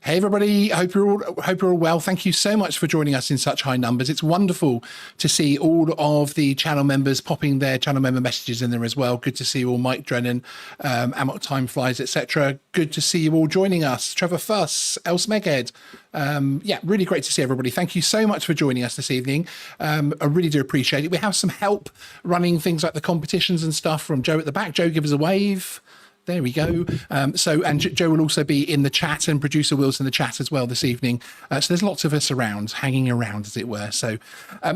Hey everybody, hope you're all well. Thank you so much for joining us in such high numbers. It's wonderful to see all of the channel members popping their channel member messages in there as well. Good to see you all, Mike Drennan, Amok Time Flies, etc. Good to see you all joining us. Trevor Fuss, Els Meghead. Yeah, really great to see everybody. Thank you so much for joining us this evening. I really do appreciate it. We have some help running things like the competitions and stuff from Joe at the back. Joe, give us a wave. There we go. And Joe will also be in the chat, and producer Will's in the chat as well this evening. So there's lots of us around, hanging around, as it were. So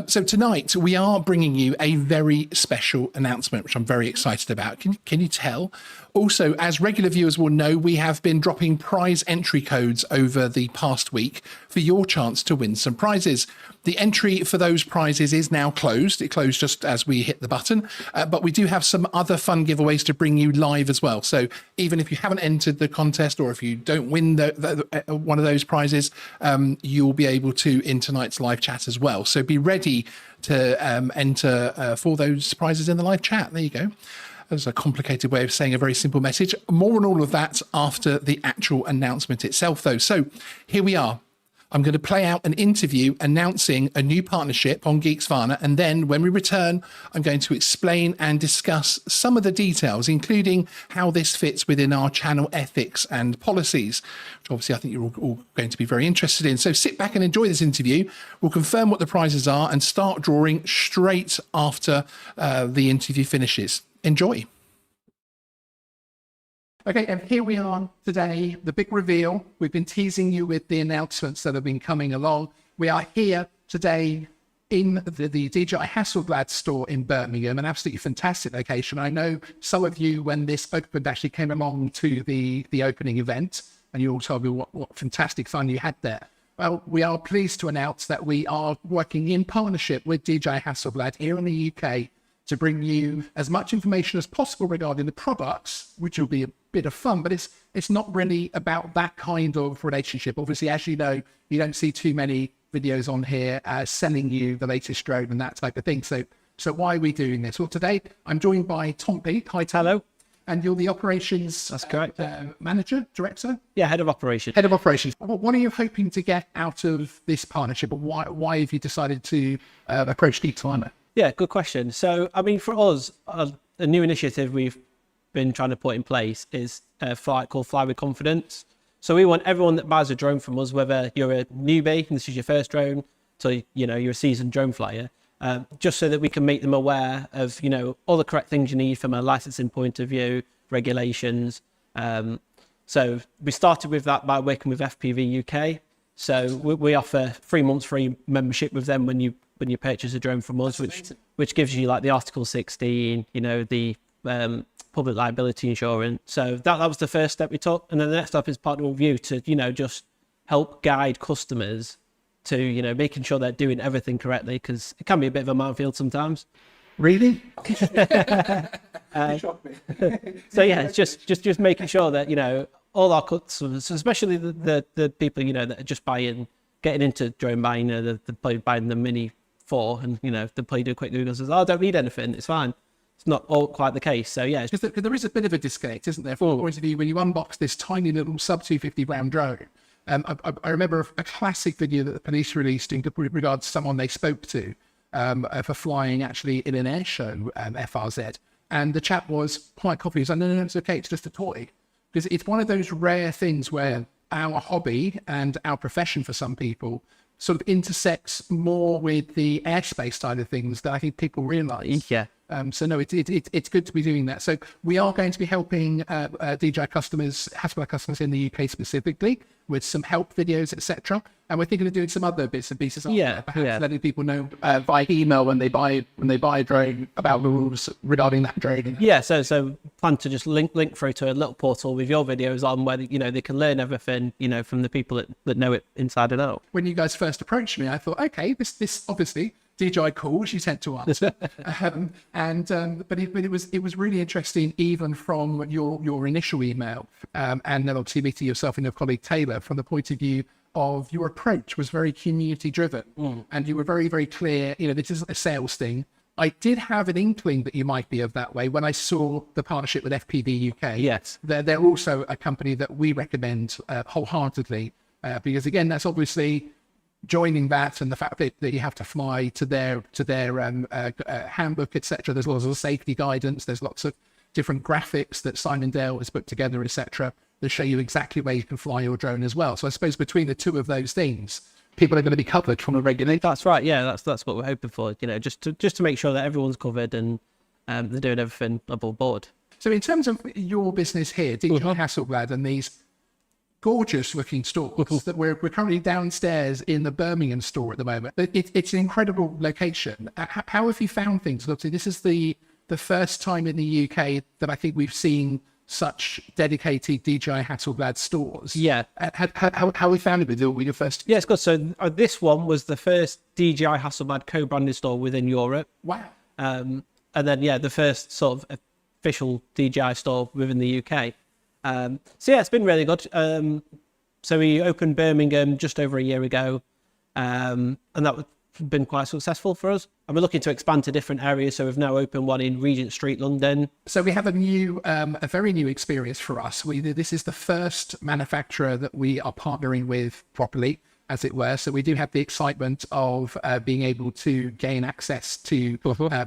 tonight we are bringing you a very special announcement, which I'm very excited about. Can you tell? Also, as regular viewers will know, we have been dropping prize entry codes over the past week for your chance to win some prizes. The entry for those prizes is now closed. It closed just as we hit the button, but we do have some other fun giveaways to bring you live as well. So even if you haven't entered the contest, or if you don't win one of those prizes, you'll be able to in tonight's live chat as well. So be ready to enter for those prizes in the live chat. There you go. That's a complicated way of saying a very simple message. More on all of that after the actual announcement itself, though. So here we are. I'm going to play out an interview announcing a new partnership on Geeksvana, and then when we return, I'm going to explain and discuss some of the details, including how this fits within our channel ethics and policies, which obviously I think you're all going to be very interested in. So sit back and enjoy this interview. We'll confirm what the prizes are and start drawing straight after the interview finishes. Enjoy. Okay, and here we are today, the big reveal. We've been teasing you with the announcements that have been coming along. We are here today in the DJI Hasselblad store in Birmingham, an absolutely fantastic location. I know some of you, when this opened, actually came along to the opening event, and you all told me what fantastic fun you had there. Well, we are pleased to announce that we are working in partnership with DJI Hasselblad here in the UK to bring you as much information as possible regarding the products, which will be a bit of fun, but it's not really about that kind of relationship. Obviously, as you know, you don't see too many videos on here selling you the latest drone and that type of thing. So why are we doing this? Well, today I'm joined by Tom Peake. Hi, Tom. Hello. And you're the operations That's correct. Manager, director? Yeah, head of operations. Head of operations. What are you hoping to get out of this partnership, or why have you decided to approach Geeksvana? Yeah, good question. So, I mean, for us, a new initiative we've been trying to put in place is a flight called Fly with Confidence. So we want everyone that buys a drone from us, whether you're a newbie and this is your first drone, so you're a seasoned drone flyer, just so that we can make them aware of all the correct things you need from a licensing point of view, regulations. So we started with that by working with FPV UK. So we offer 3 months free membership with them when you purchase a drone from us, which gives you like the Article 16, the public liability insurance. So that was the first step we took, and then the next step is partnering with you to just help guide customers to making sure they're doing everything correctly, because it can be a bit of a minefield sometimes. Really? So yeah, it's just making sure that all our customers, especially the people that are just getting into drone buying, they're buying the Mini 4, and they play do quick Google, says, "Oh, I don't need anything, it's fine." It's not all quite the case. So yeah, because there is a bit of a disconnect, isn't there, from the point of view when you unbox this tiny little sub 250 gram drone. I remember a classic video that the police released in regards to someone they spoke to for flying actually in an air show, FRZ, and the chap was quite confident. He was like, no, it's okay, it's just a toy. Because it's one of those rare things where our hobby and our profession for some people sort of intersects more with the airspace side of things that I think people realise. Yeah. So no, it's good to be doing that. So we are going to be helping DJI customers, Hasselblad customers in the UK specifically, with some help videos, etc. And we're thinking of doing some other bits and pieces. Perhaps letting people know via email when they buy a drone about the rules regarding that drone. Yeah. So plan to just link through to a little portal with your videos on where they can learn everything from the people that know it inside and out. When you guys first approached me, I thought, okay, this obviously. DJI call, she sent to us, but it was really interesting, even from your initial email, and then obviously meeting yourself and your colleague Taylor, from the point of view of your approach was very community driven, and you were very, very clear. This isn't a sales thing. I did have an inkling that you might be of that way when I saw the partnership with FPV UK. Yes, they're also a company that we recommend wholeheartedly. because again, that's obviously joining that and the fact that you have to fly to their handbook, etc. There's lots of safety guidance. There's lots of different graphics that Simon Dale has put together, etc. that show you exactly where you can fly your drone as well. So I suppose between the two of those things, people are going to be covered from a regulator. That's right. Yeah, that's what we're hoping for. Just to make sure that everyone's covered and they're doing everything above board. So in terms of your business here, DJI Hasselblad, and these gorgeous looking stores that we're currently downstairs in the Birmingham store at the moment. It's an incredible location. How have you found things? Obviously, this is the first time in the UK that I think we've seen such dedicated DJI Hasselblad stores. Yeah. How have you found it with your first? Yeah, it's good. So this one was the first DJI Hasselblad co-branded store within Europe. Wow. And then, the first sort of official DJI store within the UK. So yeah, it's been really good. So we opened Birmingham just over a year ago, and that's been quite successful for us. And we're looking to expand to different areas. So we've now opened one in Regent Street, London. So we have a very new experience for us. This is the first manufacturer that we are partnering with properly, as it were. So we do have the excitement of being able to gain access to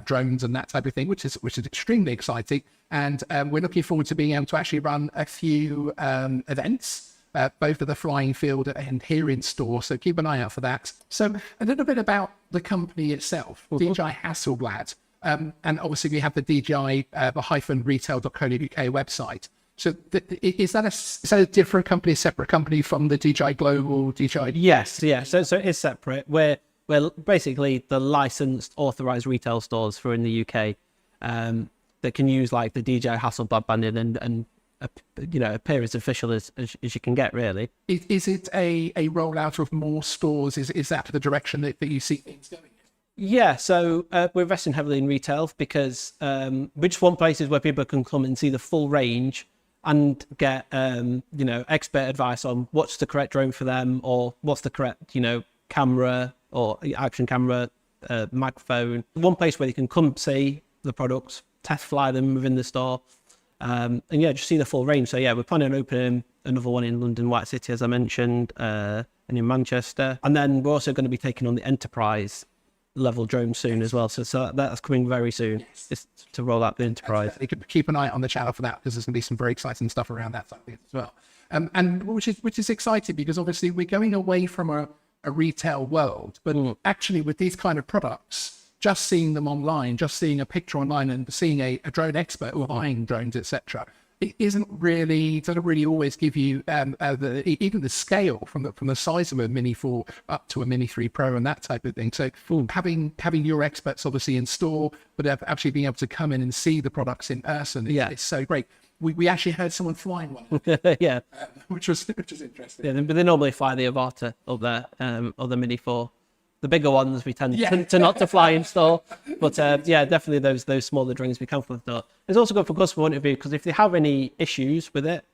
drones and that type of thing, which is extremely exciting. And we're looking forward to being able to actually run a few events, both at the flying field and here in store. So keep an eye out for that. So a little bit about the company itself, DJI Hasselblad. And obviously we have the DJI-retail.co.uk website. So is that a different company, a separate company from the DJI Global, DJI? Yes, yeah. So it's separate. We're basically the licensed, authorized retail stores for in the UK that can use like the DJI Hasselblad branding and appear as official as you can get, really. Is it a rollout of more stores? Is that the direction that you see things going in? Yeah, so we're investing heavily in retail because we just want places where people can come and see the full range and get expert advice on what's the correct drone for them, or what's the correct camera or action camera, microphone. One place where they can come see the products, test fly them within the store, and just see the full range. So yeah, we're planning on opening another one in London, White City, as I mentioned, and in Manchester, and then we're also going to be taking on the enterprise level drone soon as well. So that's coming very soon. Yes. Just to roll out the enterprise. You could keep an eye on the channel for that, because there's going to be some very exciting stuff around that side of things as well. And which is exciting, because obviously we're going away from a retail world, but actually with these kind of products, just seeing them online, just seeing a picture online and seeing a drone expert who are buying drones, etc., it doesn't really always give you even the scale from the size of a Mini 4 up to a Mini 3 Pro and that type of thing. So having your experts obviously in store, but actually being able to come in and see the products in person, it's so great. We actually heard someone flying one. Yeah, which was interesting. Yeah, but they normally fly the Avata up there, or the Mini 4. The bigger ones we tend to not to fly in store, but definitely those smaller drones we can fly in store. It's also good for customer point of view, because if they have any issues with it,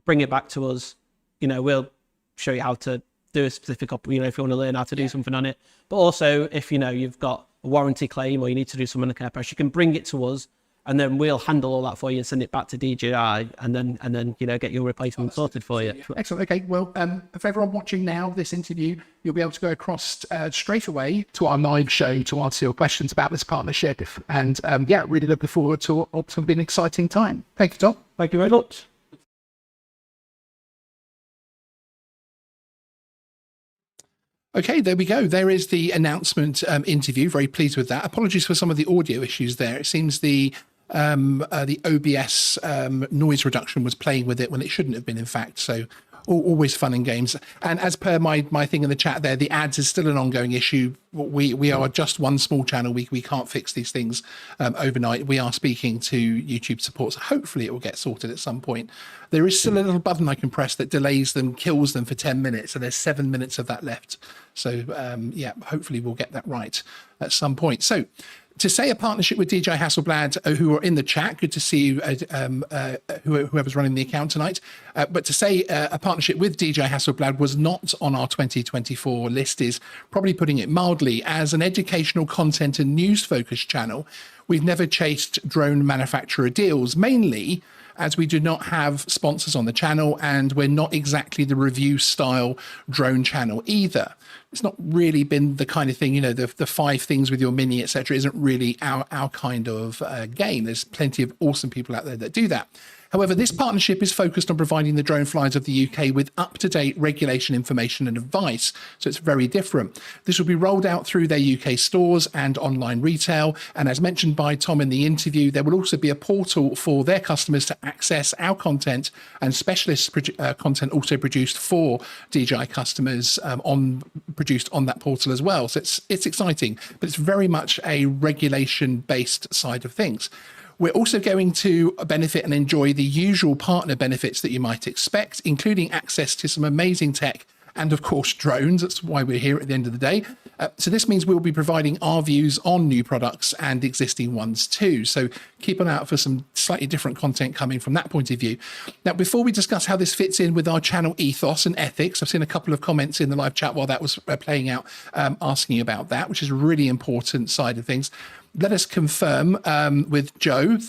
bring it back to us. We'll show you how to do a specific if you want to learn how to do something on it. But also if you've got a warranty claim or you need to do something like that, you can bring it to us, and then we'll handle all that for you and send it back to DJI, and then get your replacement sorted for you. Excellent. Okay. Well, for everyone watching now this interview, you'll be able to go across straight away to our live show to answer your questions about this partnership. And really looking forward to an exciting time. Thank you, Tom. Thank you very much. Okay, there we go. There is the announcement interview. Very pleased with that. Apologies for some of the audio issues there. It seems the OBS noise reduction was playing with it when it shouldn't have been, in fact. So always fun and games. And as per my thing in the chat there, the ads is still an ongoing issue. We are just one small channel. We can't fix these things overnight. We are speaking to YouTube support, so hopefully it will get sorted at some point. There is still a little button I can press that delays them, kills them for 10 minutes, and there's 7 minutes of that left. So hopefully we'll get that right at some point. So to say a partnership with DJI Hasselblad, who are in the chat, good to see you, whoever's running the account tonight. But to say a partnership with DJI Hasselblad was not on our 2024 list is probably putting it mildly. As an educational content and news focused channel, we've never chased drone manufacturer deals, mainly as we do not have sponsors on the channel, and we're not exactly the review style drone channel either. It's not really been the kind of thing, you know, the 5 things with your Mini, etc., isn't really our kind of game. There's plenty of awesome people out there that do that. However, this partnership is focused on providing the drone flyers of the UK with up-to-date regulation information and advice. So it's very different. This will be rolled out through their UK stores and online retail. And as mentioned by Tom in the interview, there will also be a portal for their customers to access our content and specialist content also produced for DJI customers produced on that portal as well. So it's exciting, but it's very much a regulation-based side of things. We're also going to benefit and enjoy the usual partner benefits that you might expect, including access to some amazing tech and, of course, drones. That's why we're here at the end of the day. So this means we'll be providing our views on new products and existing ones too. So keep an eye out for some slightly different content coming from that point of view. Now, before we discuss how this fits in with our channel ethos and ethics, I've seen a couple of comments in the live chat while that was playing out, asking about that, which is a really important side of things. Let us confirm with Joe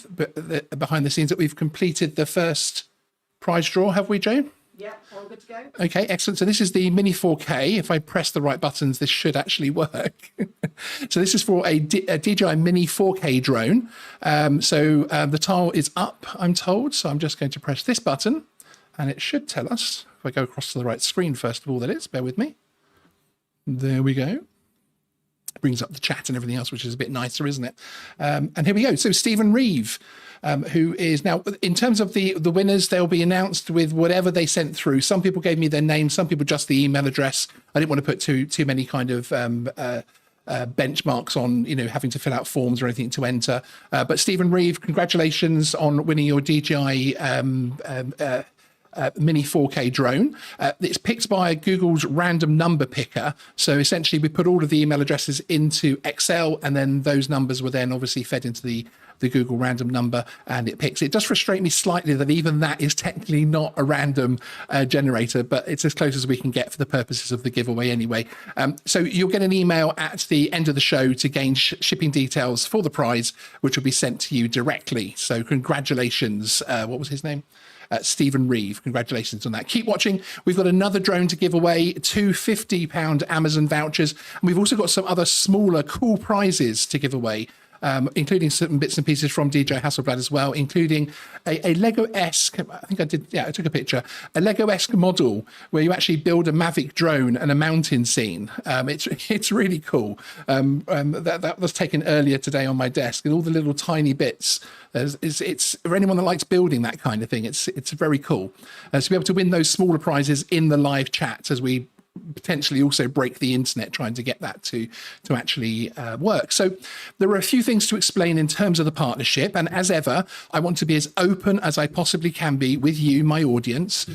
behind the scenes that we've completed the first prize draw. Have we, Joe? Yeah, all good to go. Okay, excellent. So this is the Mini 4K. If I press the right buttons, this should actually work. So this is for a DJI Mini 4K drone. The tile is up, I'm told. So I'm just going to press this button and it should tell us, if I go across to the right screen, first of all, that is, bear with me. There we go. Brings up the chat and everything else, which is a bit nicer, isn't it? And here we go. So Stephen Reeve, who is now, in terms of the winners, they'll be announced with whatever they sent through. Some people gave me their name, some people just the email address. I didn't want to put too many kind of benchmarks on, you know, having to fill out forms or anything to enter. But Stephen Reeve, congratulations on winning your DJI Mini 4K drone. It's picked by Google's random number picker. So essentially we put all of the email addresses into Excel, and then those numbers were then obviously fed into the Google random number, and it picks. It does frustrate me slightly that even that is technically not a random generator, but it's as close as we can get for the purposes of the giveaway anyway. So you'll get an email at the end of the show to gain shipping details for the prize, which will be sent to you directly. So congratulations. What was his name? Stephen Reeve, congratulations on that. Keep watching. We've got another drone to give away, 2 £50 Amazon vouchers. And we've also got some other smaller cool prizes to give away, including certain bits and pieces from DJI Hasselblad as well, including a Lego-esque, I think I did, yeah, I took a picture, a Lego-esque model where you actually build a Mavic drone and a mountain scene. It's really cool. That was taken earlier today on my desk, and all the little tiny bits. It's for anyone that likes building that kind of thing, it's very cool. To be able to win those smaller prizes in the live chat as we potentially also break the internet trying to get that to actually work. So there are a few things to explain in terms of the partnership, and as ever I want to be as open as I possibly can be with you, my audience.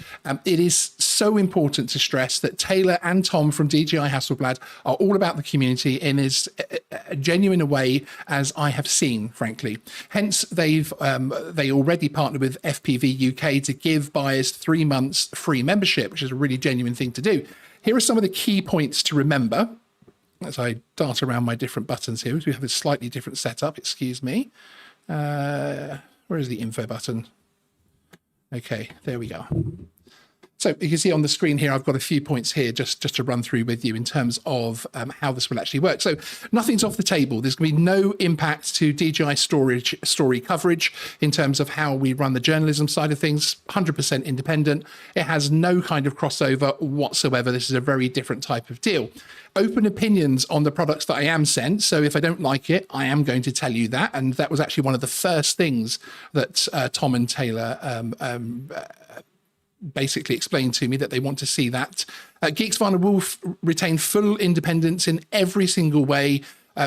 It is so important to stress that Taylor and Tom from DJI Hasselblad are all about the community in as genuine a way as I have seen, frankly. Hence they already partnered with FPV UK to give buyers 3 months free membership, which is a really genuine thing to do. Here are some of the key points to remember as I dart around my different buttons here. We have a slightly different setup, excuse me. Where is the info button? Okay, there we go. So you can see on the screen here, I've got a few points here just to run through with you in terms of how this will actually work. So nothing's off the table. There's going to be no impact to DJI story coverage in terms of how we run the journalism side of things, 100% independent. It has no kind of crossover whatsoever. This is a very different type of deal. Open opinions on the products that I am sent. So if I don't like it, I am going to tell you that. And that was actually one of the first things that Tom and Taylor basically explained to me, that they want to see that. Geeksvana will retain full independence in every single way.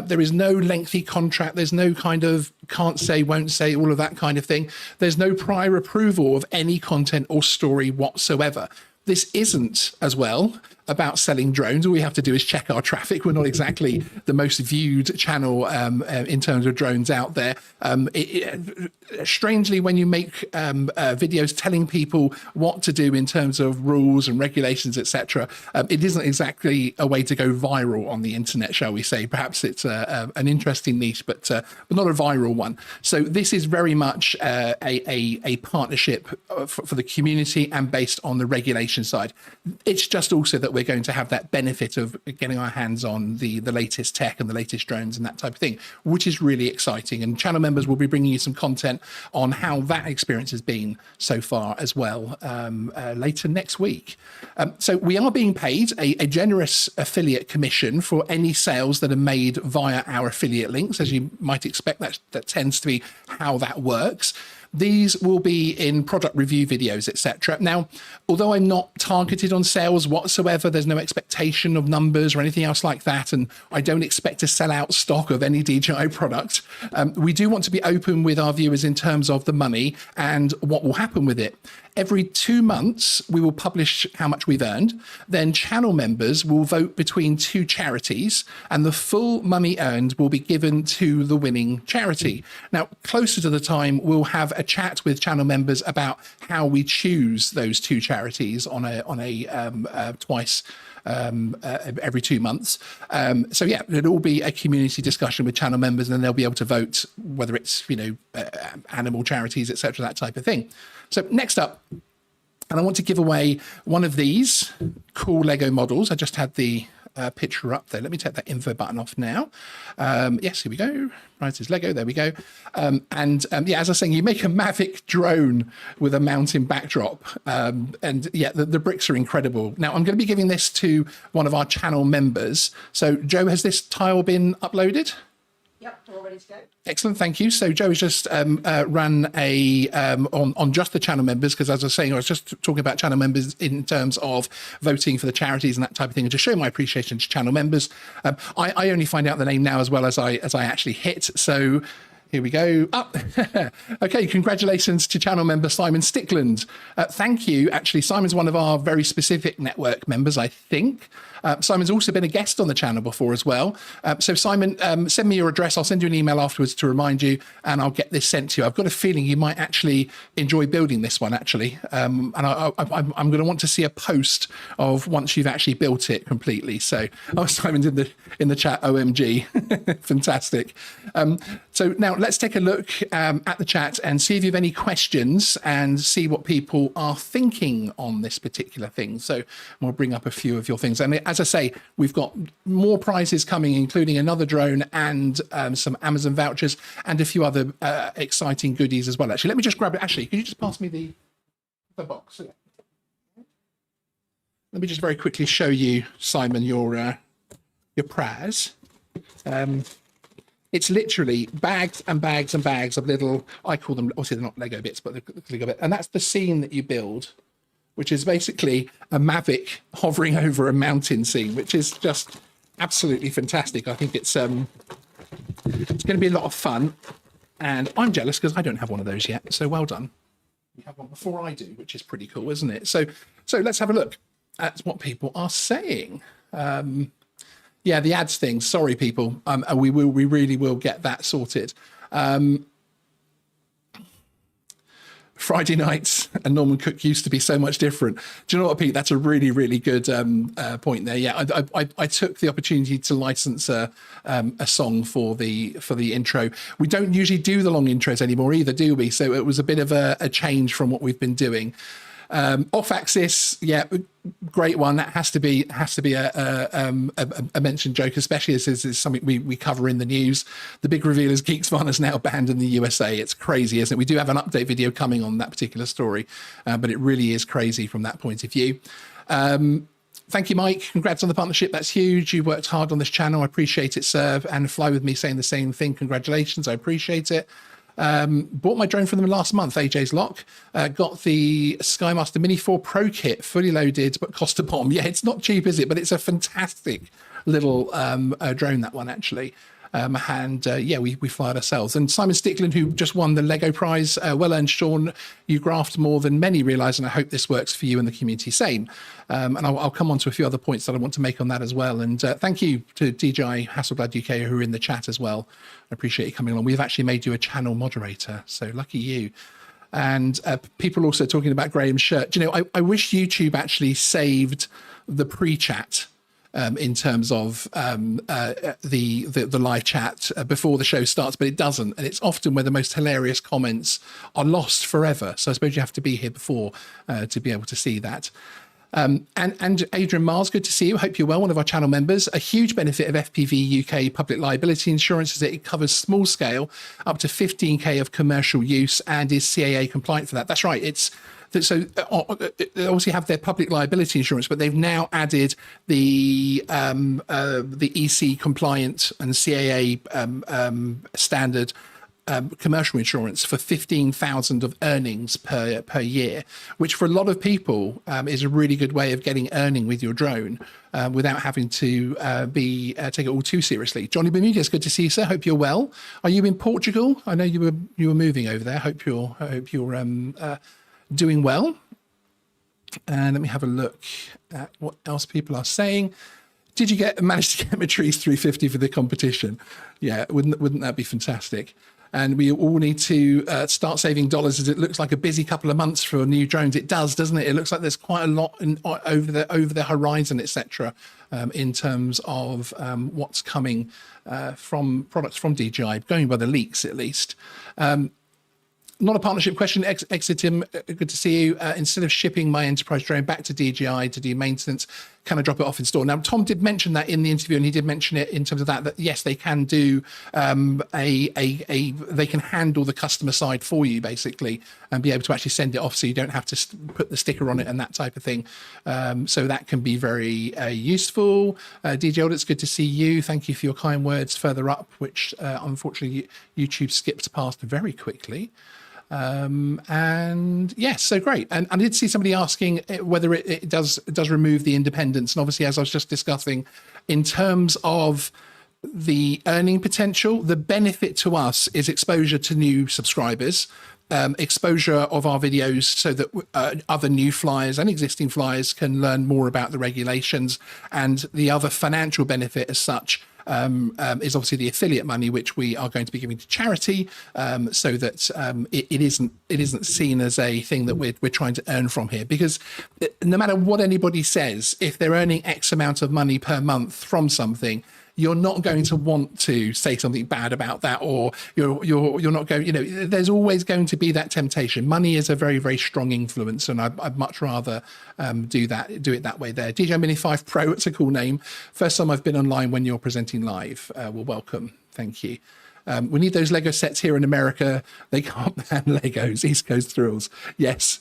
There is no lengthy contract. There's no kind of can't say, won't say, all of that kind of thing. There's no prior approval of any content or story whatsoever. This isn't, as well, about selling drones. All we have to do is check our traffic. We're not exactly the most viewed channel in terms of drones out there. Strangely, when you make videos telling people what to do in terms of rules and regulations, etc., it isn't exactly a way to go viral on the internet, shall we say. Perhaps it's an interesting niche, but not a viral one. So this is very much a partnership for the community and based on the regulation side. It's just also that we're going to have that benefit of getting our hands on the latest tech and the latest drones and that type of thing, which is really exciting. And channel members will be bringing you some content on how that experience has been so far as well later next week. So we are being paid a generous affiliate commission for any sales that are made via our affiliate links. As you might expect, that tends to be how that works. These will be in product review videos, etc. Now, although I'm not targeted on sales whatsoever, there's no expectation of numbers or anything else like that, and I don't expect to sell out stock of any DJI product. We do want to be open with our viewers in terms of the money and what will happen with it. Every 2 months, we will publish how much we've earned. Then channel members will vote between 2 charities, and the full money earned will be given to the winning charity. Now, closer to the time, we'll have a chat with channel members about how we choose those 2 charities on a twice every 2 months. So yeah, it'll all be a community discussion with channel members, and then they'll be able to vote whether it's, animal charities, etc., that type of thing. So next up, and I want to give away one of these cool Lego models. I just had the picture up there. Let me take that info button off now. Yes, here we go. Right, it's Lego. There we go. Yeah, as I was saying, you make a Mavic drone with a mountain backdrop. And yeah, the bricks are incredible. Now, I'm going to be giving this to one of our channel members. So, Joe, has this tile been uploaded? Yep, we're all ready to go. Excellent, thank you. So Joe has just run a on just the channel members, because as I was saying, I was just talking about channel members in terms of voting for the charities and that type of thing, and to show my appreciation to channel members. I only find out the name now as well as I actually hit. So here we go. Okay, congratulations to channel member Simon Stickland. Thank you. Actually, Simon's one of our very specific network members, I think. Simon's also been a guest on the channel before as well. So Simon, send me your address. I'll send you an email afterwards to remind you, and I'll get this sent to you. I've got a feeling you might actually enjoy building this one, actually. And I'm going to want to see a post of once you've actually built it completely. So, Simon's in the chat, OMG. Fantastic. So now let's take a look at the chat and see if you have any questions and see what people are thinking on this particular thing. So we'll bring up a few of your things. And as I say, we've got more prizes coming, including another drone and some Amazon vouchers and a few other exciting goodies as well. Actually, let me just grab it. Actually, could you just pass me the box? Let me just very quickly show you, Simon, your prize. It's literally bags and bags and bags of little, I call them, obviously they're not Lego bits, but they're Lego bits. And that's the scene that you build, which is basically a Mavic hovering over a mountain scene, which is just absolutely fantastic. I think it's going to be a lot of fun. And I'm jealous because I don't have one of those yet. So well done. You have one before I do, which is pretty cool, isn't it? So let's have a look at what people are saying. Yeah, the ads thing. Sorry, people. We really will get that sorted. Friday nights and Norman Cook used to be so much different. Do you know what, Pete? That's a really, really good point there. Yeah, I took the opportunity to license a song for the intro. We don't usually do the long intros anymore either, do we? So it was a bit of a change from what we've been doing. Off axis, yeah, great one. That has to be a mentioned joke, especially as this is something we cover in the news. The big reveal is Geeksvana is now banned in the USA. It's crazy, isn't it? We do have an update video coming on that particular story, but it really is crazy from that point of view. Thank you, Mike. Congrats on the partnership. That's huge. You worked hard on this channel. I appreciate it, sir. And Fly With Me saying the same thing. Congratulations. I appreciate it. Bought my drone from them last month, AJ's Lock. Got the Skymaster Mini 4 Pro kit, fully loaded, but cost a bomb. Yeah, it's not cheap, is it? But it's a fantastic little drone, that one, actually. We fly it ourselves. And Simon Stickland, who just won the Lego prize, well earned, Sean. You graft more than many realise, and I hope this works for you and the community. Same. And I'll come on to a few other points that I want to make on that as well. And thank you to DJI Hasselblad UK who are in the chat as well. I appreciate you coming along. We've actually made you a channel moderator, so lucky you. And people also talking about Graham's shirt. Do you know, I wish YouTube actually saved the pre-chat in terms of the live chat before the show starts, but it doesn't. And it's often where the most hilarious comments are lost forever. So I suppose you have to be here before to be able to see that. And Adrian Mars, good to see you. Hope you're well, one of our channel members. A huge benefit of FPV UK public liability insurance is that it covers small scale up to 15k of commercial use and is CAA compliant for that. That's right. It's so they obviously have their public liability insurance, but they've now added the EC compliant and CAA standard commercial insurance for 15,000 of earnings per year, which for a lot of people is a really good way of getting earning with your drone without having to take it all too seriously. Johnny Bermudez, good to see you, sir. Hope you're well. Are you in Portugal? I know you were moving over there. Hope you're doing well. And let me have a look at what else people are saying. Did you manage to get Matrice 350 for the competition? Yeah, wouldn't that be fantastic? And we all need to start saving dollars, as it looks like a busy couple of months for new drones. It does, doesn't it? It looks like there's quite a lot over the horizon, etc., in terms of what's coming from products from DJI, going by the leaks at least. Not a partnership question. Exitim, good to see you. Instead of shipping my enterprise drone back to DJI to do maintenance, can I drop it off in store? Now, Tom did mention that in the interview, and he did mention it in terms of that yes, they can do they can handle the customer side for you basically, and be able to actually send it off, so you don't have to put the sticker on it and that type of thing. So that can be very useful. DJ Old, it's good to see you. Thank you for your kind words further up, which unfortunately YouTube skipped past very quickly. And yes, so great. And I did see somebody asking whether it does remove the independence. And obviously, as I was just discussing, in terms of the earning potential, the benefit to us is exposure to new subscribers, exposure of our videos so that other new flyers and existing flyers can learn more about the regulations. And the other financial benefit as such is obviously the affiliate money, which we are going to be giving to charity, so that it isn't seen as a thing that we're trying to earn from here. Because no matter what anybody says, if they're earning X amount of money per month from something, you're not going to want to say something bad about that, or you're not going. There's always going to be that temptation. Money is a very, very strong influence, and I'd much rather do it that way. There, DJI Mini 5 Pro. It's a cool name. First time I've been online when you're presenting live. Well, welcome. Thank you. We need those Lego sets here in America. They can't ban Legos. East Coast thrills. Yes.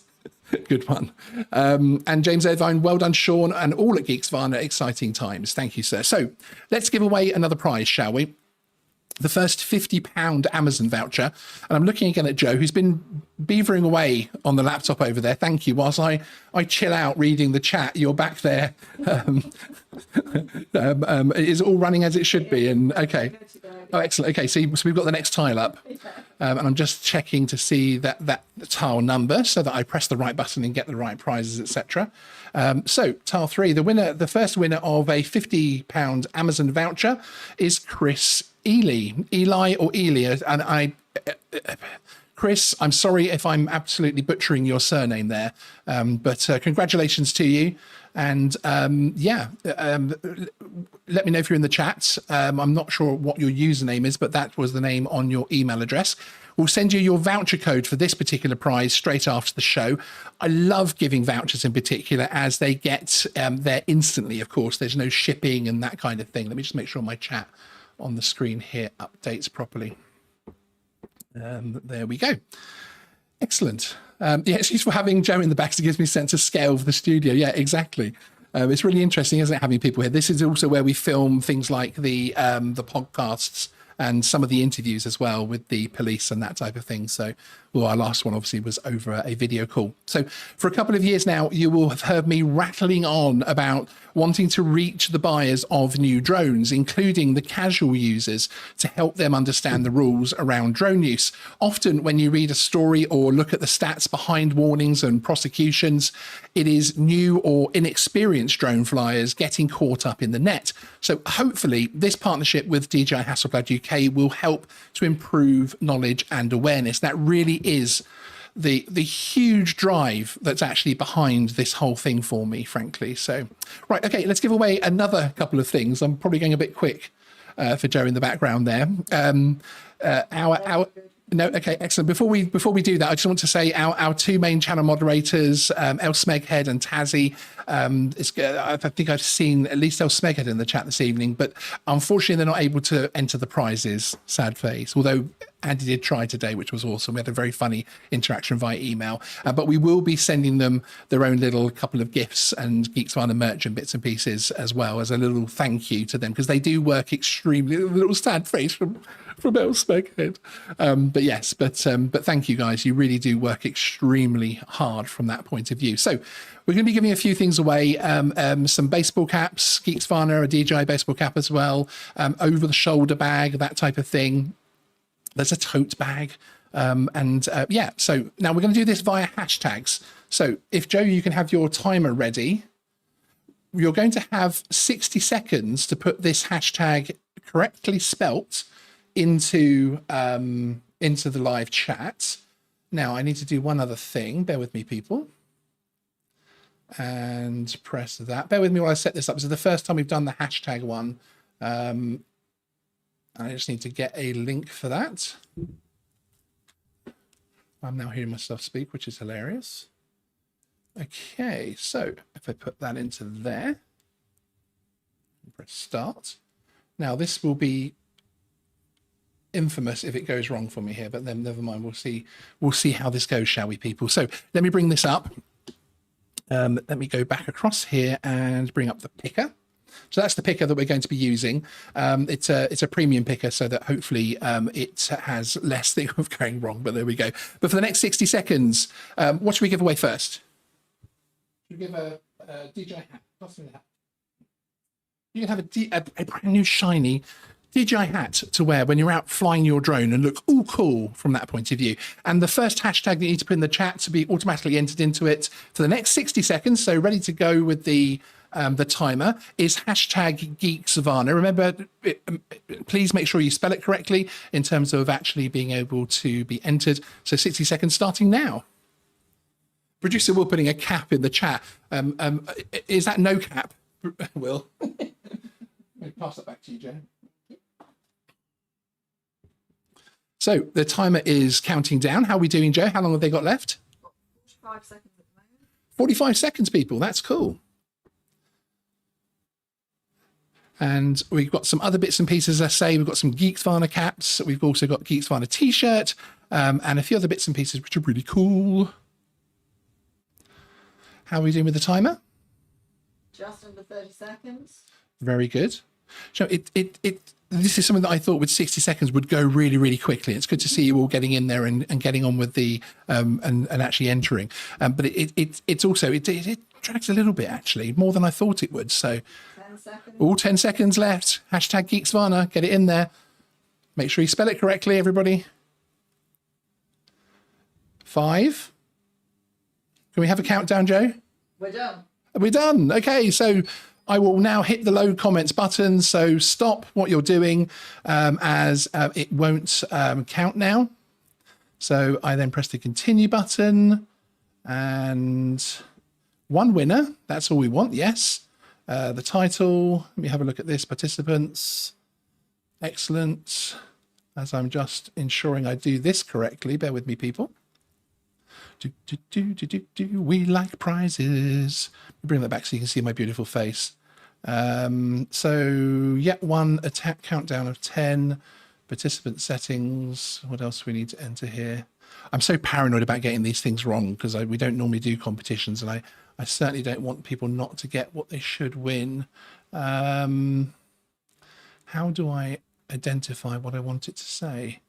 Good one. And James Irvine, well done, Sean, and all at Geeksvana. Exciting times. Thank you, sir. So let's give away another prize, shall we? The first £50 Amazon voucher. And I'm looking again at Joe, who's been beavering away on the laptop over there. Thank you. Whilst I chill out reading the chat, you're back there. It is all running as it should be. And okay. Oh, excellent. Okay, so we've got the next tile up. And I'm just checking to see that tile number so that I press the right button and get the right prizes, etc. So tile 3, the first winner of a £50 Amazon voucher is Chris Eli or Ely. And Chris, I'm sorry if I'm absolutely butchering your surname there, but congratulations to you. And let me know if you're in the chat. I'm not sure what your username is, but that was the name on your email address. We'll send you your voucher code for this particular prize straight after the show. I love giving vouchers in particular, as they get there instantly, of course. There's no shipping and that kind of thing. Let me just make sure my chat on the screen here updates properly. There we go. Excellent. It's useful having Joe in the back, so it gives me a sense of scale of the studio. Yeah, exactly. It's really interesting, isn't it, having people here? This is also where we film things like the podcasts and some of the interviews as well with the police and that type of thing. So, well, our last one obviously was over a video call. So for a couple of years now, you will have heard me rattling on about wanting to reach the buyers of new drones, including the casual users, to help them understand the rules around drone use. Often when you read a story or look at the stats behind warnings and prosecutions, it is new or inexperienced drone flyers getting caught up in the net. So hopefully this partnership with DJI Hasselblad UK will help to improve knowledge and awareness. That really is the huge drive that's actually behind this whole thing for me, frankly. So, right, okay, let's give away another couple of things. I'm probably going a bit quick for Joe in the background there. No, okay, excellent. Before we do that, I just want to say our two main channel moderators, El Smeghead and Tazzy. I think I've seen at least El Smeghead in the chat this evening, but unfortunately they're not able to enter the prizes. Sad face. Although Andy did try today, which was awesome. We had a very funny interaction via email. But we will be sending them their own little couple of gifts and Geeksvana merch and bits and pieces as well as a little thank you to them, because they do work extremely. A little sad face from El Smeghead. But thank you guys. You really do work extremely hard from that point of view. So we're going to be giving a few things away. Some baseball caps, Geeksvana, a DJI baseball cap as well, over the shoulder bag, that type of thing. There's a tote bag. So now we're going to do this via hashtags. So if Joe, you can have your timer ready, you're going to have 60 seconds to put this hashtag correctly spelt into the live chat. Now I need to do one other thing. Bear with me, people. And press that. Bear with me while I set this up. This is the first time we've done the hashtag one. I just need to get a link for that. I'm now hearing myself speak, which is hilarious. Okay, so if I put that into there, press start. Now this will be infamous if it goes wrong for me here, but then never mind. We'll see how this goes, shall we, people? So let me bring this up. Let me go back across here and bring up the picker. So that's the picker that we're going to be using. It's a premium picker, so that hopefully it has less thing of going wrong, but there we go. But for the next 60 seconds, what should we give away first? Should we give a DJI hat? You can have a brand new shiny DJI hat to wear when you're out flying your drone and look all cool from that point of view. And the first hashtag that you need to put in the chat to be automatically entered into it for the next 60 seconds, so ready to go with the timer, is hashtag Geeksvana. Remember, please make sure you spell it correctly in terms of actually being able to be entered. So 60 seconds starting now. Producer Will putting a cap in the chat. Is that no cap, Will? Let me pass that back to you, Joe. So the timer is counting down. How are we doing, Joe? How long have they got left? 45 seconds at the moment. 45 seconds, people. That's cool. And we've got some other bits and pieces, as I say. We've got some Geeksvana caps. We've also got Geeksvana t-shirt and a few other bits and pieces, which are really cool. How are we doing with the timer? Just under 30 seconds. Very good. So this is something that I thought with 60 seconds would go really, really quickly. It's good to see you all getting in there and getting on with the and actually entering. But it drags a little bit, actually, more than I thought it would. So 10 seconds. all 10 seconds left. Hashtag Geeksvana. Get it in there. Make sure you spell it correctly, everybody. 5. Can we have a countdown, Joe? We're done. We're done. Okay, so I will now hit the load comments button. So stop what you're doing as it won't count now. So I then press the continue button and one winner. That's all we want. Yes. The title. Let me have a look at this. Participants. Excellent. As I'm just ensuring I do this correctly. Bear with me, people. We like prizes. Bring that back so you can see my beautiful face. So yet one attack countdown of 10 participant settings. What else do we need to enter here? I'm so paranoid about getting these things wrong because we don't normally do competitions, and I certainly don't want people not to get what they should win. How do I identify what I want it to say?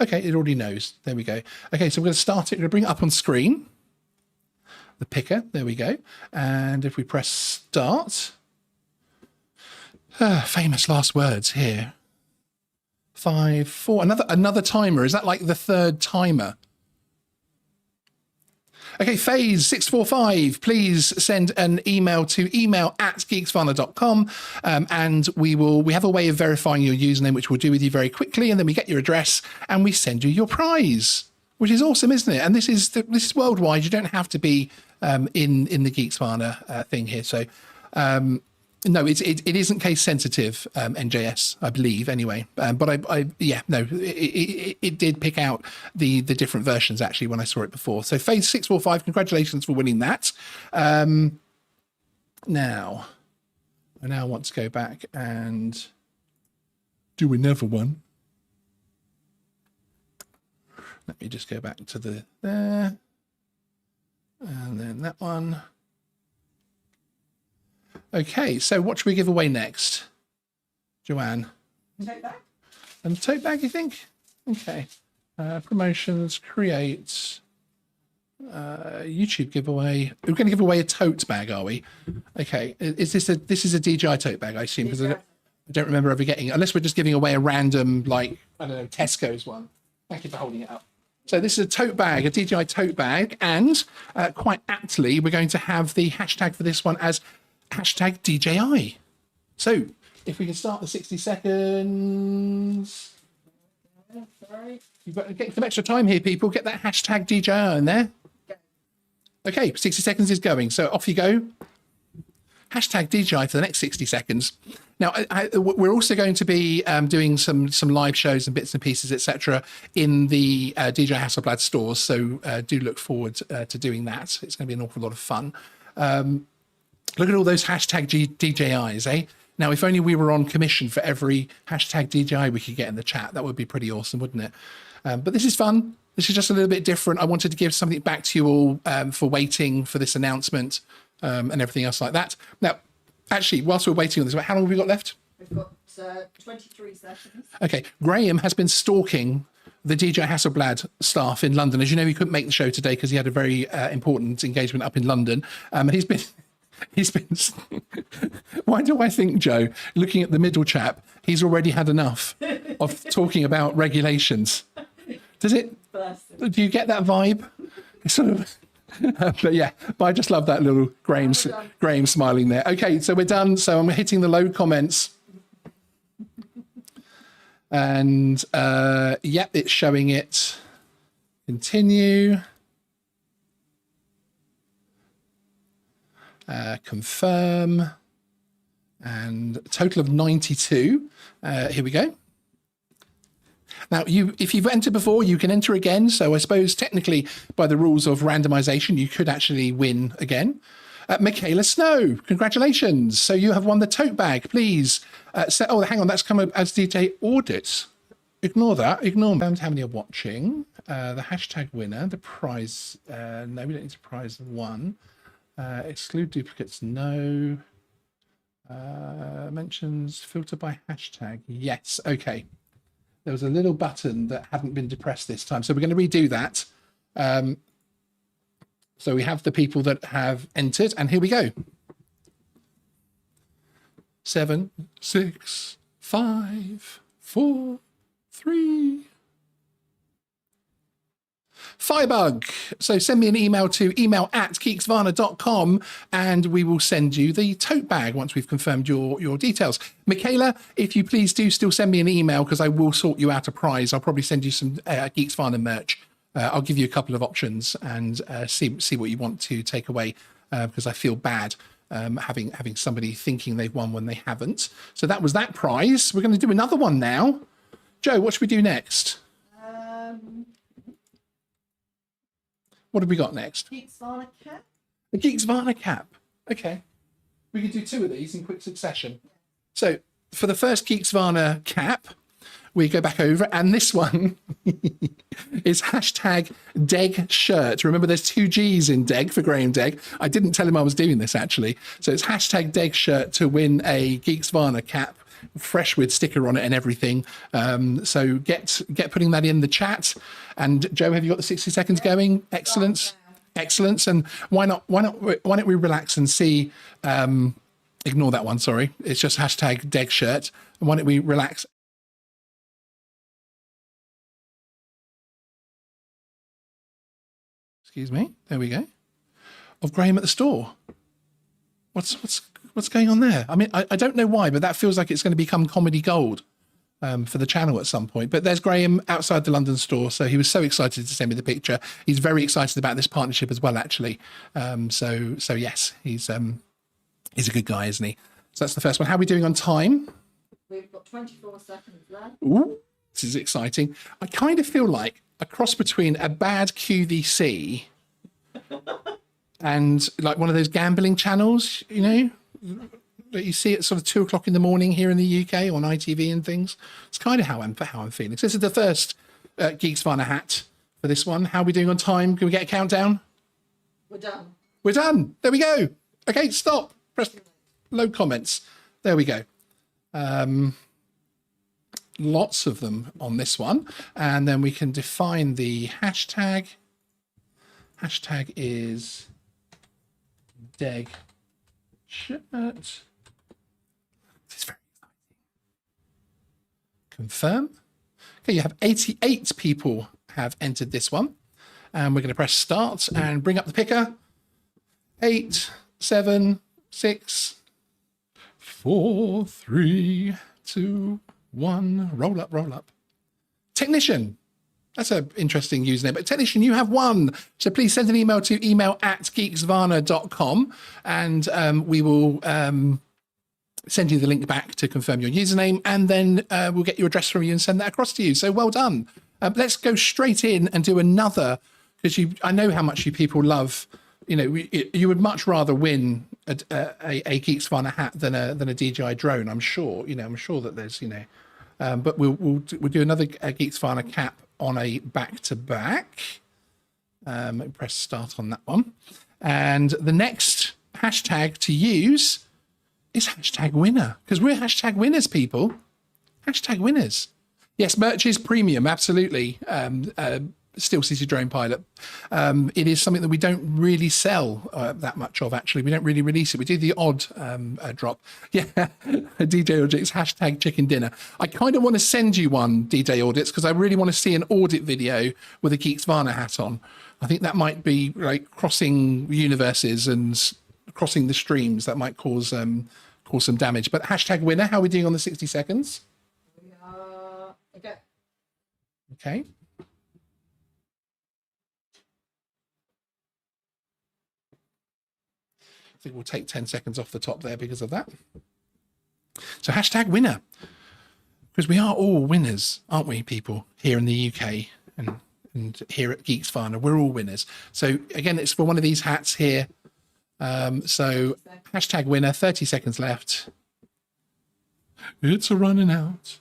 Okay, it already knows. There we go. Okay, so we're going to start it. We're going to bring it up on screen. The picker. There we go. And if we press start, Famous last words here. 5, 4. Another timer. Is that like the third timer? Okay, phase 645, please send an email to email@geeksvana.com, and we have a way of verifying your username, which we'll do with you very quickly, and then we get your address and we send you your prize, which is awesome, isn't it? And this is worldwide. You don't have to be in the Geeksvana thing here. So no, it isn't case sensitive, NJS, I believe, anyway. But it did pick out the different versions actually when I saw it before. So phase 645, congratulations for winning that. Now, I now want to go back and do another one. Let me just go back to there, and then that one. Okay, so what should we give away next, Joanne? Tote bag. And the tote bag, you think? Okay. Promotions, create, YouTube giveaway. We're going to give away a tote bag, are we? Okay. This is a DJI tote bag, I assume, because I don't remember ever getting it, unless we're just giving away a random, like, I don't know, Tesco's one. Thank you for holding it up. So this is a tote bag, a DJI tote bag, and quite aptly, we're going to have the hashtag for this one as hashtag DJI. So if we can start the 60 seconds. Sorry. You've got to get some extra time here, people. Get that hashtag DJI in there. Okay, 60 seconds is going. So off you go. Hashtag DJI for the next 60 seconds. Now, we're also going to be doing some live shows and bits and pieces, etc., in the DJI Hasselblad stores. So do look forward to doing that. It's going to be an awful lot of fun. Look at all those hashtag DJIs, eh? Now, if only we were on commission for every hashtag DJI we could get in the chat. That would be pretty awesome, wouldn't it? But this is fun. This is just a little bit different. I wanted to give something back to you all for waiting for this announcement and everything else like that. Now, actually, whilst we're waiting on this, how long have we got left? We've got 23 seconds. Okay. Graham has been stalking the DJI Hasselblad staff in London. As you know, he couldn't make the show today because he had a very important engagement up in London. And he's been... Why do I think, Joe, looking at the middle chap, he's already had enough of talking about regulations? Does it? Do you get that vibe? It's sort of, but yeah, but I just love that little Graham smiling there. Okay, so we're done. So I'm hitting the load comments. And yep, it's showing it. Continue. Confirm, and a total of 92. Here we go. Now, if you've entered before, you can enter again. So I suppose technically, by the rules of randomization, you could actually win again. Michaela Snow, congratulations. So you have won the tote bag. Please. Oh, hang on. That's come up as DJ audit. Ignore that. Ignore how many are watching. The hashtag winner, the prize. No, we don't need to prize one. Exclude duplicates, no. Mentions filter by hashtag, yes. Okay, there was a little button that hadn't been depressed this time, so we're going to redo that. So we have the people that have entered, and here we go. 7, 6, 5, 4, 3. Firebug. So send me an email to email@geeksvana.com and we will send you the tote bag once we've confirmed your details. Michaela, if you please do still send me an email because I will sort you out a prize. I'll probably send you some Geeksvana merch. I'll give you a couple of options and see what you want to take away because I feel bad having somebody thinking they've won when they haven't. So that was that prize. We're going to do another one now. Joe, what should we do next? What have we got next? Geeksvana cap. The Geeksvana cap. Okay. We could do two of these in quick succession. So for the first Geeksvana cap, we go back over, and this one is hashtag Deg shirt. Remember, there's 2 G's in Deg for Graham Deg. I didn't tell him I was doing this, actually. So it's hashtag Deg shirt to win a Geeksvana cap, fresh with sticker on it and everything. So get putting that in the chat. And Joe, have you got the 60 seconds going? Excellent. Excellent. And why not we relax and see Ignore that one, sorry. It's just hashtag Deg shirt. And why don't we relax? Excuse me. There we go. Of Graham at the store. What's going on there? I mean, I don't know why, but that feels like it's going to become comedy gold for the channel at some point. But there's Graham outside the London store. So he was so excited to send me the picture. He's very excited about this partnership as well, actually. So yes, he's a good guy, isn't he? So that's the first one. How are we doing on time? We've got 24 seconds left. Ooh, this is exciting. I kind of feel like a cross between a bad QVC and like one of those gambling channels, you know, that you see at sort of 2 o'clock in the morning here in the UK on ITV and things. It's kind of how I'm feeling. So this is the first Geeksvana hat for this one. How are we doing on time? Can we get a countdown? We're done. We're done. There we go. Okay, stop. Press load comments. There we go. Lots of them on this one. And then we can define the hashtag. Hashtag is Deg shirt. This is very exciting. Confirm. Okay, you have 88 people have entered this one. And we're going to press start and bring up the picker. 8, 7, 6, 4, 3, 2, 1. Roll up, roll up. Technician. That's an interesting username. But Technician, you have won. So please send an email to email@geeksvana.com and we will send you the link back to confirm your username. And then we'll get your address from you and send that across to you. So well done. Let's go straight in and do another, because I know how much you people love. You know, you would much rather win a Geeksvana hat than a DJI drone. I'm sure. You know, I'm sure that there's, you know, but we'll do another Geeksvana cap on a back-to-back. Press start on that one, and the next hashtag to use is hashtag winner, because we're hashtag winners, people. Hashtag winners. Yes, merch is premium, absolutely. Steel City Drone Pilot. It is something that we don't really sell that much of, actually. We don't really release it. We do the odd drop. Yeah, DJ Audits, hashtag chicken dinner. I kind of want to send you one, DJ Audits, because I really want to see an audit video with a Geeksvana hat on. I think that might be like crossing universes and crossing the streams. That might cause some damage. But hashtag winner, how are we doing on the 60 seconds? We are okay. Okay. I think we'll take 10 seconds off the top there because of that. So hashtag winner, because we are all winners, aren't we, people, here in the UK and here at Geeksvana, we're all winners. So again, it's for one of these hats here. So hashtag winner, 30 seconds left. It's a running out.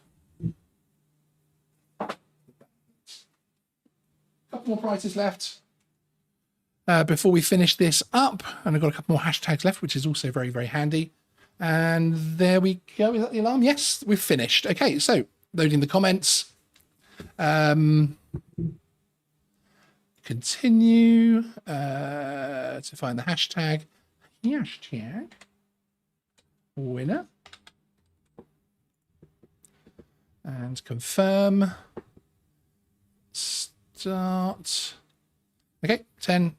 Couple more prizes left. Before we finish this up, and I've got a couple more hashtags left, which is also very, very handy. And there we go. Is that the alarm? Yes, we've finished. Okay, so loading the comments. Continue to find the hashtag. Hashtag winner. And confirm. Start. Okay, 10,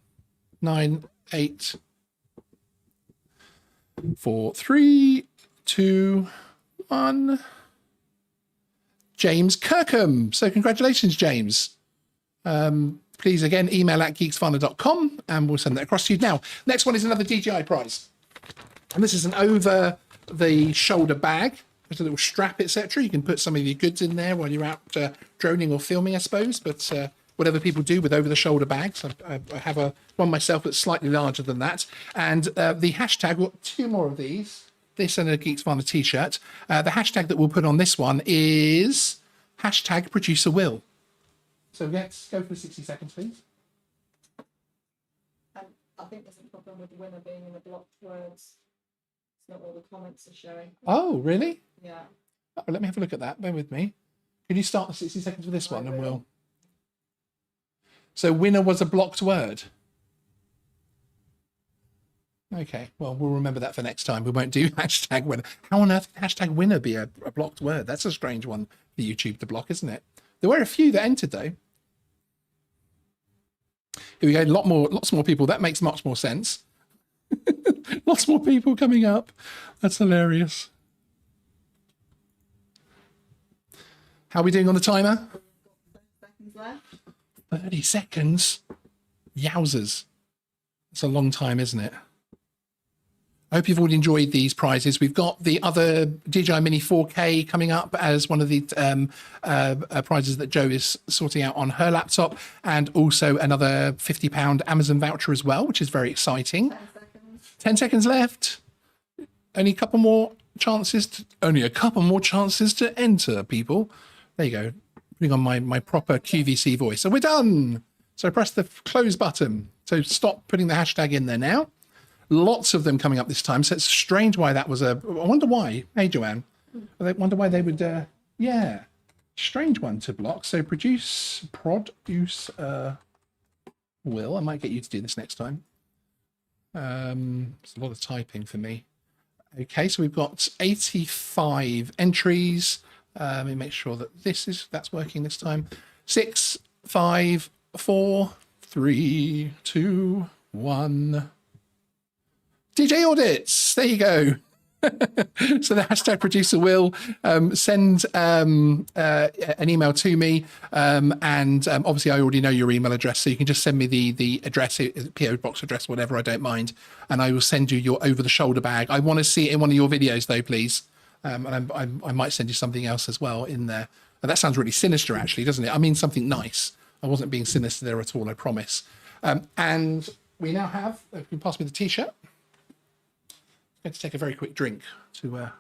9, 8, 4, 3, 2, 1. James Kirkham. So congratulations, James. Please, again, email at geeksvana.com and we'll send that across to you. Now, next one is another DJI prize. And this is an over-the-shoulder bag. There's a little strap, etc. You can put some of your goods in there while you're out droning or filming, I suppose. But whatever people do with over-the-shoulder bags. I have one myself that's slightly larger than that. And the hashtag, we've got 2 more of these. This and a Geeksvana t-shirt. The hashtag that we'll put on this one is hashtag producer Will. So let's go for 60 seconds, please. And I think there's a problem with the winner being in the blocked words. It's not all the comments are showing. Oh, really? Yeah. Oh, let me have a look at that. Bear with me. Can you start the 60 seconds with this one and we'll... So winner was a blocked word. Okay, well, we'll remember that for next time. We won't do hashtag winner. How on earth can hashtag winner be a blocked word? That's a strange one for YouTube to block, isn't it? There were a few that entered, though. Here we go. Lots more people. That makes much more sense. Lots more people coming up. That's hilarious. How are we doing on the timer? 30 seconds left. 30 seconds? Yowzers. It's a long time, isn't it? I hope you've already enjoyed these prizes. We've got the other DJI Mini 4K coming up as one of the prizes that Jo is sorting out on her laptop, and also another £50 Amazon voucher as well, which is very exciting. 10 seconds. 10 seconds left. Only a couple more chances to enter, people. There you go. Putting on my proper QVC voice. So we're done. So press the close button. So stop putting the hashtag in there now. Lots of them coming up this time. So it's strange why that was I wonder why. Hey, Joanne. I wonder why they would, yeah. Strange one to block. So produce, Will. I might get you to do this next time. It's a lot of typing for me. Okay, so we've got 85 entries. Let me make sure that that's working this time. 6, 5, 4, 3, 2, 1. DJ Audits. There you go. So the hashtag producer will send an email to me, and obviously I already know your email address, so you can just send me the address, PO box address, whatever. I don't mind, and I will send you your over-the-shoulder bag. I want to see it in one of your videos, though, please. And I might send you something else as well in there. And that sounds really sinister, actually, doesn't it? I mean something nice. I wasn't being sinister there at all, I promise. And we now have. If you can pass me the T-shirt. I'm going to take a very quick drink to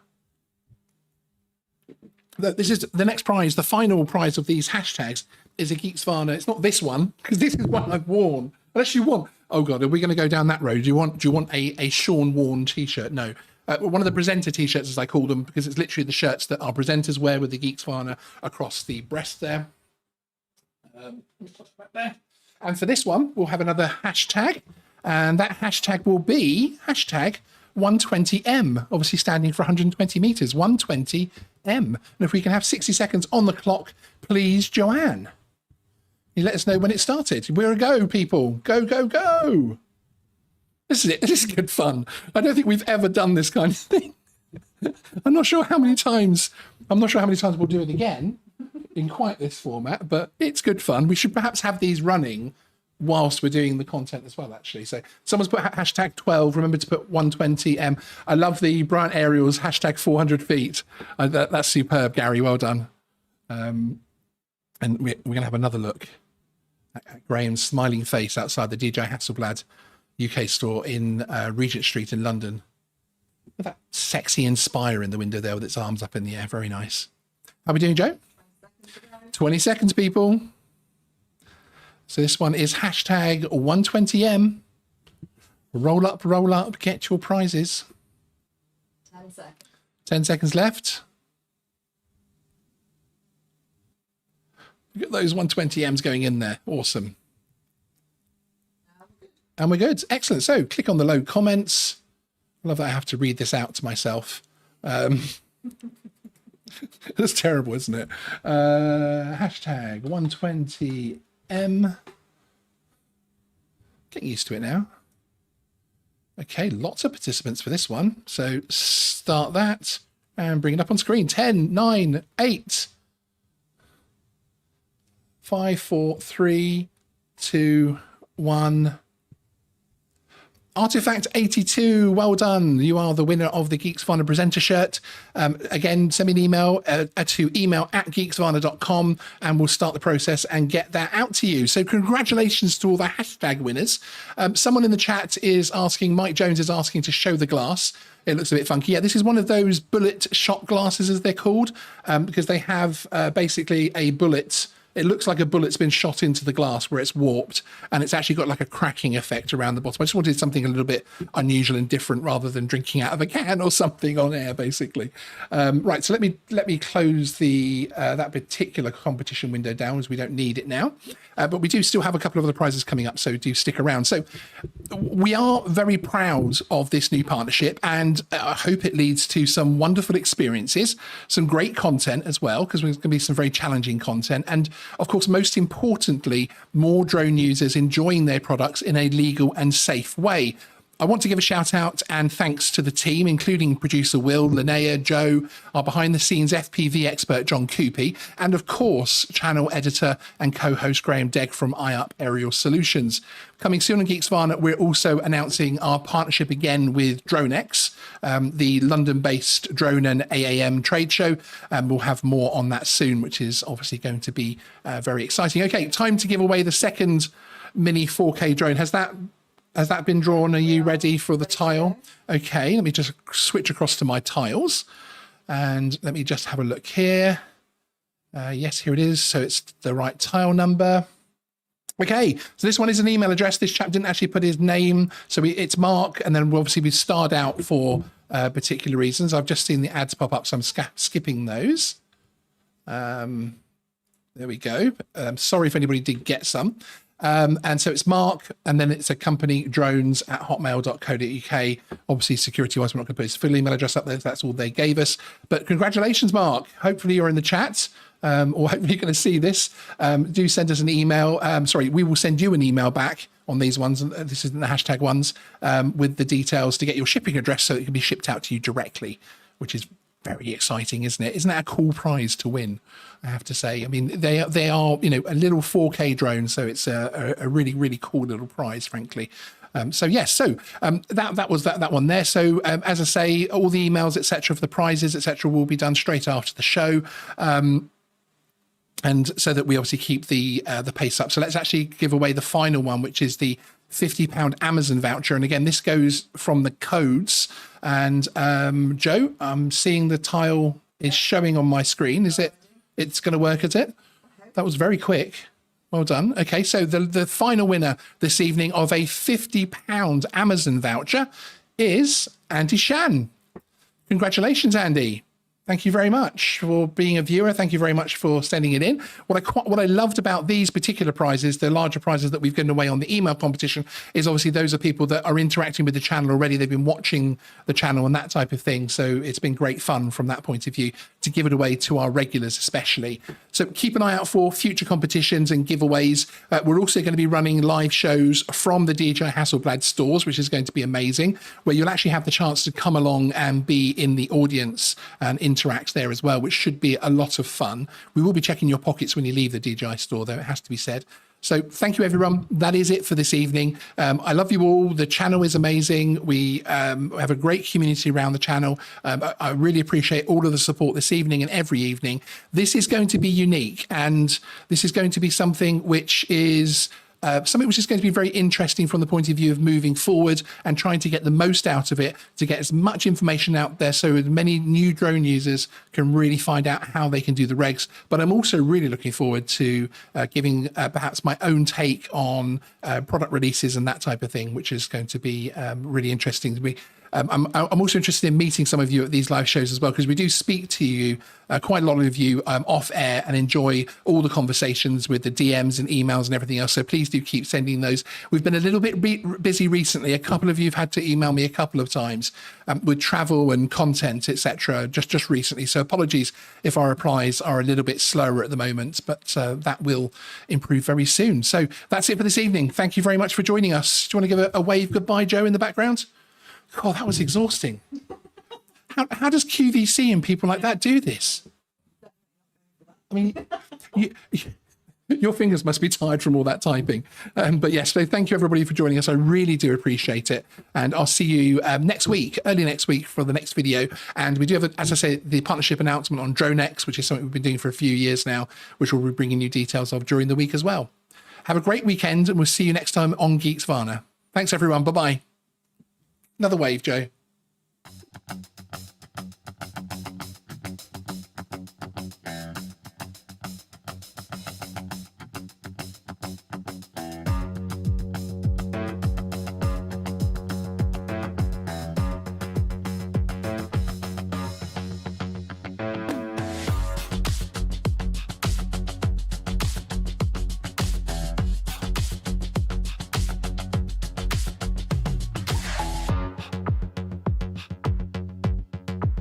this is the next prize. The final prize of these hashtags is a Geeksvana. It's not this one, because this is one I've worn. Unless you want, oh god, are we going to go down that road? Do you want a Sean worn T-shirt? No, one of the presenter T-shirts, as I call them, because it's literally the shirts that our presenters wear with the Geeksvana across the breast there. There. And for this one, we'll have another hashtag, and that hashtag will be hashtag 120M, obviously standing for 120 meters, 120M. And if we can have 60 seconds on the clock, please, Joanne. You let us know when it started. We're a go, people. Go, go, go. This is it. This is good fun. I don't think we've ever done this kind of thing. I'm not sure how many times we'll do it again in quite this format, but it's good fun. We should perhaps have these running whilst we're doing the content as well, actually. So someone's put hashtag 12. Remember to put 120M. I love the Brian Aerials hashtag 400 feet. That's superb, Gary. Well done. And we're going to have another look at Graham's smiling face outside the DJI Hasselblad UK store in Regent Street in London. With that sexy Inspire in the window there with its arms up in the air. Very nice. How are we doing, Joe? 20 seconds, people. So this one is hashtag 120M. Roll up, get your prizes. 10 seconds. 10 seconds left. Look at those 120Ms going in there. Awesome. And we're good. Excellent. So click on the load comments. I love that I have to read this out to myself. That's terrible, isn't it? Hashtag 120M. Getting used to it now. Okay, lots of participants for this one. So start that and bring it up on screen. 10, 9, 8, 5, 4, 3, 2, 1. Artifact 82, well done. You are the winner of the Geeksvana presenter shirt. Again, send me an email to email@geeksvana.com and we'll start the process and get that out to you. So congratulations to all the hashtag winners. Someone in the chat is asking, Mike Jones is asking to show the glass. It looks a bit funky. Yeah, this is one of those bullet shot glasses, as they're called, because they have basically a bullet it looks like a bullet's been shot into the glass where it's warped, and it's actually got like a cracking effect around the bottom. I just wanted something a little bit unusual and different rather than drinking out of a can or something on air, basically. Right, so let me close the that particular competition window down, as we don't need it now. But we do still have a couple of other prizes coming up, so do stick around. So we are very proud of this new partnership, and I hope it leads to some wonderful experiences, some great content as well, because there's going to be some very challenging content, and of course, most importantly, more drone users enjoying their products in a legal and safe way. I want to give a shout out and thanks to the team, including producer Will, Linnea, Joe, our behind the scenes FPV expert John Coopy, and of course, channel editor and co-host Graham Degg from iUp Aerial Solutions. Coming soon on Geeksvana, we're also announcing our partnership again with DroneX, the London-based drone and AAM trade show. We'll have more on that soon, which is obviously going to be very exciting. Okay, time to give away the second mini 4K drone. Has that been drawn? Are you ready for the tile? Okay, let me just switch across to my tiles and let me just have a look here. Yes, here it is. So it's the right tile number. Okay, so this one is an email address. This chap didn't actually put his name. So it's Mark, and then obviously we starred out for particular reasons. I've just seen the ads pop up, so I'm skipping those. There we go. Sorry if anybody did get some. And so it's Mark, and then it's a company, drones@hotmail.co.uk. Obviously, security-wise, we're not going to put his full email address up there. That's all they gave us. But congratulations, Mark. Hopefully you're in the chat, or hopefully you're going to see this. Do send us an email. Sorry, we will send you an email back on these ones, and this isn't the hashtag ones, with the details to get your shipping address so it can be shipped out to you directly, which is very exciting, isn't it? Isn't that a cool prize to win? I have to say. I mean, they are, you know, a little 4K drone, so it's a really, really cool little prize, frankly. So yes, so that was that one there. So as I say, all the emails, etc., for the prizes, etc., will be done straight after the show. And so that we obviously keep the pace up. So let's actually give away the final one, which is the £50 Amazon voucher. And again, this goes from the codes. And Joe, I'm seeing the tile is showing on my screen. Is it? It's going to work, is it? That was very quick. Well done. Okay, so the final winner this evening of a £50 Amazon voucher is Andy Shan. Congratulations, Andy. Thank you very much for being a viewer. Thank you very much for sending it in. What I loved about these particular prizes, the larger prizes that we've given away on the email competition, is obviously those are people that are interacting with the channel already. They've been watching the channel and that type of thing. So it's been great fun from that point of view to give it away to our regulars especially. So keep an eye out for future competitions and giveaways. We're also going to be running live shows from the DJI Hasselblad stores, which is going to be amazing, where you'll actually have the chance to come along and be in the audience and interact there as well, which should be a lot of fun. We will be checking your pockets when you leave the DJI store, though, it has to be said. So thank you, everyone. That is it for this evening. I love you all. The channel is amazing. We have a great community around the channel. I really appreciate all of the support this evening and every evening. This is going to be unique, and this is going to be something which is going to be very interesting from the point of view of moving forward and trying to get the most out of it, to get as much information out there so as many new drone users can really find out how they can do the regs. But I'm also really looking forward to giving perhaps my own take on product releases and that type of thing, which is going to be really interesting to me. I'm also interested in meeting some of you at these live shows as well, because we do speak to you, quite a lot of you off air, and enjoy all the conversations with the DMs and emails and everything else. So please do keep sending those. We've been a little bit busy recently. A couple of you have had to email me a couple of times with travel and content, etc. just recently. So apologies if our replies are a little bit slower at the moment, but that will improve very soon. So that's it for this evening. Thank you very much for joining us. Do you want to give a wave goodbye, Joe, in the background? Oh, that was exhausting. How does QVC and people like that do this? I mean, your fingers must be tired from all that typing. But yes, so thank you, everybody, for joining us. I really do appreciate it. And I'll see you next week, early next week, for the next video. And we do have, as I say, the partnership announcement on DroneX, which is something we've been doing for a few years now, which we'll be bringing you details of during the week as well. Have a great weekend, and we'll see you next time on Geeksvana. Thanks, everyone. Bye-bye. Another wave, Joe.